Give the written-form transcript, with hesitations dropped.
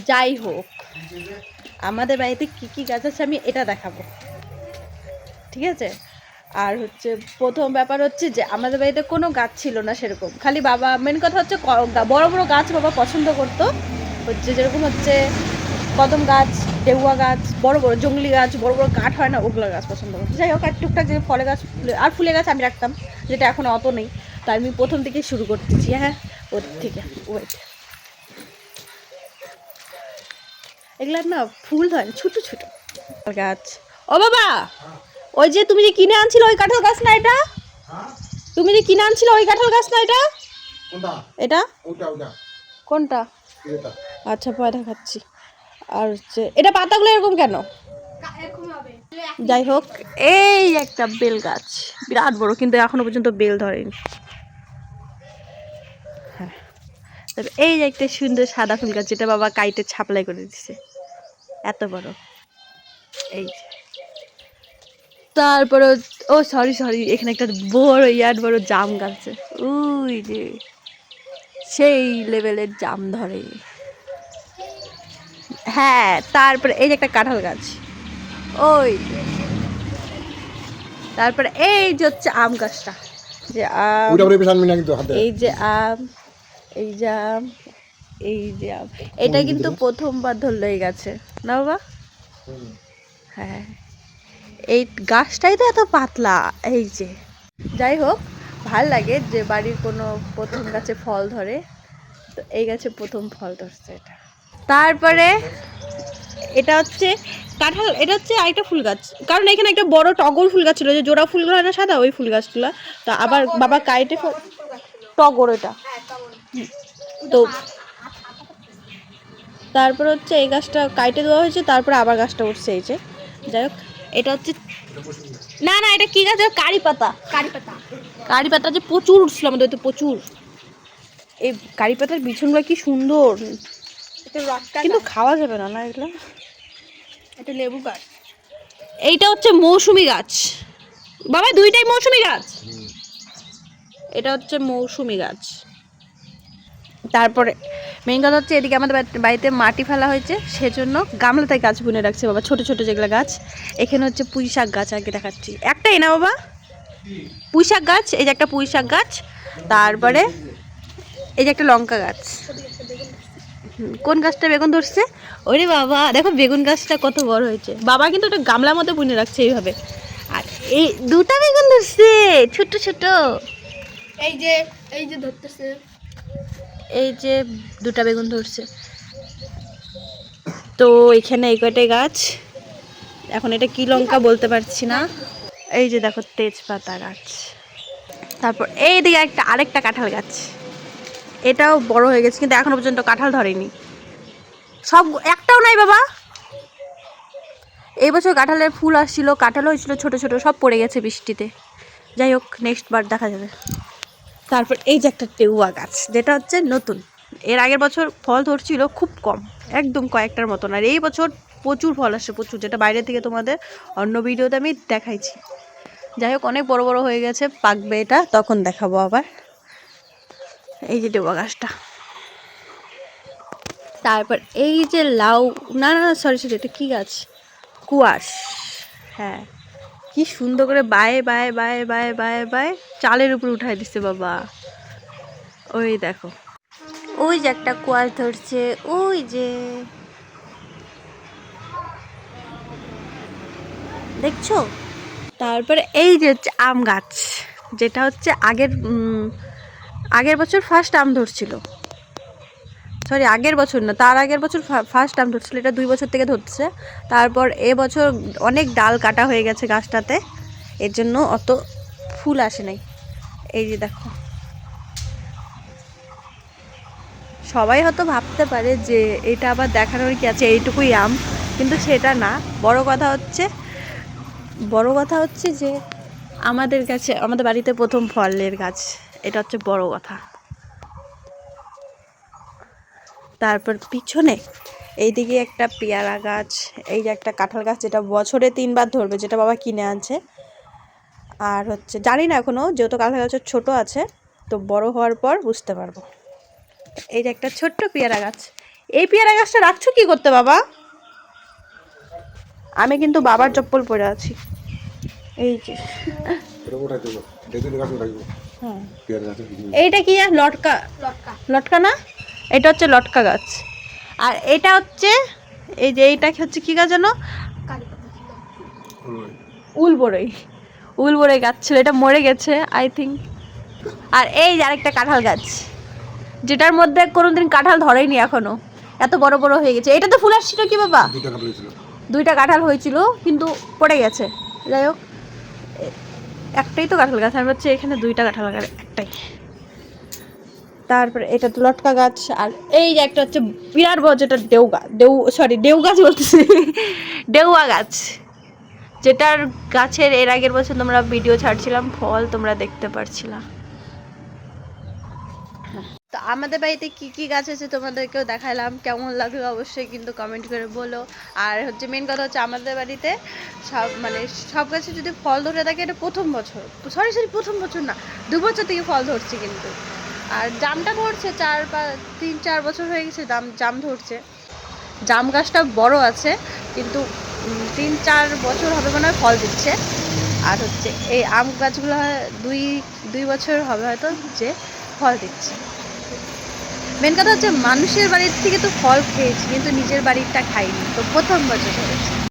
যাই হোক, আমাদের বাড়িতে কী কী গাছ আছে আমি এটা দেখাবো, ঠিক আছে? আর হচ্ছে প্রথম ব্যাপার হচ্ছে যে আমাদের বাড়িতে কোনো গাছ ছিল না সেরকম, খালি বাবা, মেন কথা হচ্ছে বড় বড় গাছ বাবা পছন্দ করতো, হচ্ছে যেরকম হচ্ছে কদম গাছ, ডেউয়া গাছ, বড় বড় জংলি গাছ, বড় বড় কাঠ হয় না, ওগুলো গাছ পছন্দ করতো। যাই হোক, আর টুকটাক যে ফলের গাছ আর ফুলের গাছ আমি রাখতাম, যেটা এখন অত নেই। তাই আমি প্রথম থেকে শুরু করতেছি। হ্যাঁ, ওর থেকে ওয়েট, এগুলার না ফুল হয় ছোটো ছোটো গাছ। ও বাবা, ওই যে তুমি যে কিনে আনছিল ওই কাঁঠাল গাছ না এটা? তুমি যে কিনে আনছিল ওই কাঁঠাল গাছ না এটা? এটা কোনটা? আচ্ছা, পরে দেখাচ্ছি। আর হচ্ছে এটা পাতাগুলো এরকম কেন? যাই হোক, এই একটা বেল গাছ, বিরাট বড়, কিন্তু এখনো পর্যন্ত বেল ধরেনি। হ্যাঁ, তবে এই যে একটা সুন্দর সাদা ফুল গাছ, যেটা বাবা কাইটে ছাপলাই করে দিছে, এত বড়। এই তারপরে, ও সরি সরি, এখানে একটা বড় বড় জাম গাছ, ওই যে সেই লেভেলের জাম ধরে। হ্যাঁ, তারপরে এই যে একটা কাঁঠাল গাছ, ওই তারপরে এই যে হচ্ছে আম গাছটা, যে আম, এই যে আম, এই যে আম, এই যে আম, এটা কিন্তু প্রথমবার ধরলো এই গাছে না বাবা? হ্যাঁ, এই গাছটাই তো এত পাতলা। এই যে, যাই হোক, ভাল লাগে যে বাড়ির কোনো প্রথম গাছে ফল ধরে, তো এই গাছে প্রথম ফল ধরছে এটা। তারপরে এটা হচ্ছে কাঁঠাল, এটা হচ্ছে আরেকটা ফুল গাছ, কারণ এখানে একটা বড় টগর ফুল গাছ ছিল, যে জোড়া ফুলগুলো হয় না সাদা, ওই ফুল গাছগুলো, তা আবার বাবা কাইটে টগর এটা। তো তারপর হচ্ছে এই গাছটা কাইটে দেওয়া হয়েছে, তারপরে আবার গাছটা উঠছে এই যে। যাই হোক, এটা হচ্ছে, না না, এটা কি গাছ? কারি পাতা। কারি পাতা যে প্রচুর উঠছিল আমাদের তো, প্রচুর। এই কারি পাতার বিছনগুলো কি সুন্দর, কিন্তু খাওয়া যাবে না না এগুলো। এটা লেবু গাছ। এইটা হচ্ছে মৌসুমি গাছ বাবা, দুইটাই মৌসুমি গাছ। এটা হচ্ছে মৌসুমি গাছ। তারপরে মেইন কথা হচ্ছে এদিকে আমাদের বাড়িতে মাটি ফেলা হয়েছে, সেজন্য গামলাতে গাছ বুনে রাখছে বাবা, ছোট ছোট যেগুলো গাছ। এখানে হচ্ছে পুঁই শাক গাছ, আগে দেখাচ্ছি, একটাই না বাবা, পুঁই শাক গাছ। এই যে একটা পুঁই শাক গাছ, তারপরে এই যে একটা লঙ্কা গাছ। কোন গাছটা বেগুন ধরছে? ওরে বাবা, দেখো বেগুন গাছটা কত বড় হয়েছে। বাবা কিন্তু একটা গামলার মধ্যে বুনে রাখছে এইভাবে। আর এই দুটা বেগুন ধরছে, ছোট ছোট, এই যে ধরতেছে, এই যে দুটা বেগুন ধরছে। তো এখানে এই কয়টাই গাছ। এখন এটা কি লঙ্কা বলতে পারছি না। এই যে দেখো তেজপাতা গাছ। তারপর এই দিকে আরেকটা কাঁঠাল গাছ, এটাও বড় হয়ে গেছে, কিন্তু এখনো পর্যন্ত কাঁঠাল ধরেনি। সব একটাও নাই বাবা। এই বছর কাঁঠালের ফুল আসছিল, কাঁঠাল হয়েছিল ছোট ছোট, সব পড়ে গেছে বৃষ্টিতে। যাই হোক, নেক্সট বার দেখা যাবে। তারপর এই যে একটা টেউয়া গাছ, যেটা হচ্ছে নতুন, এর আগের বছর ফল ধরছিল খুব কম, একদম কয়েকটার মতন, আর এই বছর প্রচুর ফল আসছে, প্রচুর, যেটা বাইরে থেকে তোমাদের অন্য ভিডিওতে আমি দেখাইছি। যাই হোক, অনেক বড় বড় হয়ে গেছে, পাকবে এটা তখন দেখাবো আবার। এই যে টেউয়া গাছটা। তারপর এই যে লাউ, না না সরি সরি, এটা কি গাছ? কুয়াশ। হ্যাঁ, কি সুন্দর করে বায়ে বায়ে বায়ে বায়ে বায়ে বায়ে চালের উপর উঠাই দিচ্ছে বাবা। ওই দেখো, ওই যে একটা কুয়াশ ধরছে, ওই যে দেখছো। তারপরে এই যে আম গাছ, যেটা হচ্ছে আগের বছর ফার্স্ট আম ধরছিল, সরি আগের বছর না, তার আগের বছর ফার্স্ট আম ধরছিল, এটা 2 বছর থেকে ধরছে। তারপর এবছর অনেক ডাল কাটা হয়ে গেছে গাছটাতে, এর জন্য অত ফুল আসে নাই। এই যে দেখো, সবাই হয়তো ভাবতে পারে যে এটা আবার দেখানোর কি আছে, এইটুকুই আম, কিন্তু সেটা না। বড় কথা হচ্ছে যে আমাদের কাছে, আমাদের বাড়িতে প্রথম ফলের গাছ, এটা হচ্ছে বড় কথা। তারপর পিছনে এইদিকে একটা পেয়ারা গাছ, এই যে একটা কাঁঠাল গাছ, যেটা বছরে 3বার ধরবে, যেটা বাবা কিনে আনছে। আর হচ্ছে জানি না এখনো, যেহেতু কাঁঠাল গাছের ছোট আছে, তো বড় হওয়ার পর বুঝতে পারবো। এই যে একটা ছোট্ট পেয়ারা গাছ, এই পেয়ারা গাছটা রাখছো কি করতে বাবা? আমি কিন্তু বাবার চপ্পল পরে আছি। এই যে এইটা কি লটকা? লটকা না, এটা হচ্ছে লটকা গাছ। আর এটা হচ্ছে এই যে এইটা হচ্ছে কি গাছ জানো? উলবড়ই। উলবড়ই গাছ ছিল, এটা মরে গেছে আই থিঙ্ক। আর এই যে আরেকটা কাঁঠাল গাছ, যেটার মধ্যে কোনোদিন কাঁঠাল ধরেনি এখনো, এত বড় বড় হয়ে গেছে। এটা তো ফুল আসছিল কি বাবা? দুইটা কাঁঠাল হয়েছিল কিন্তু পড়ে গেছে। যাই হোক, একটাই তো কাঁঠাল গাছ, আমি হচ্ছে এখানে দুইটা কাঁঠাল গাছ, একটাই। তারপরে এটা তো লটকা গাছ। আর এই যে একটা হচ্ছে বিরাট বড়, যেটা দেউ গাছ বলতেছি, ডেউয়া গাছ, যেটার গাছের এর আগের বছর তোমরা ভিডিও ছাড়ছিলাম, ফল তোমরা দেখতে পারছিলা। তো আমাদের বাড়িতে কি কি গাছ আছে তোমাদেরকেও দেখালাম, কেমন লাগলো অবশ্যই কিন্তু কমেন্ট করে বলো। আর হচ্ছে মেন কথা হচ্ছে আমাদের বাড়িতে সব গাছে যদি ফল ধরে থাকে, এটা প্রথম বছর, প্রথম বছর না, 2 বছর থেকে ফল ধরছে কিন্তু। আর জামটা ধরছে 3-4 বছর হয়ে গেছে জাম ধরছে। জাম গাছটা বড় আছে কিন্তু 3-4 বছর হবে মনে হয় ফল দিচ্ছে। আর হচ্ছে এই আম গাছগুলো 2 বছর হবে হয়তো যে ফল দিচ্ছে। মেন কথা হচ্ছে মানুষের বাড়ির থেকে তো ফল খেয়েছি কিন্তু নিজের বাড়িরটা খাইনি, তো প্রথম বছর ধরেছি।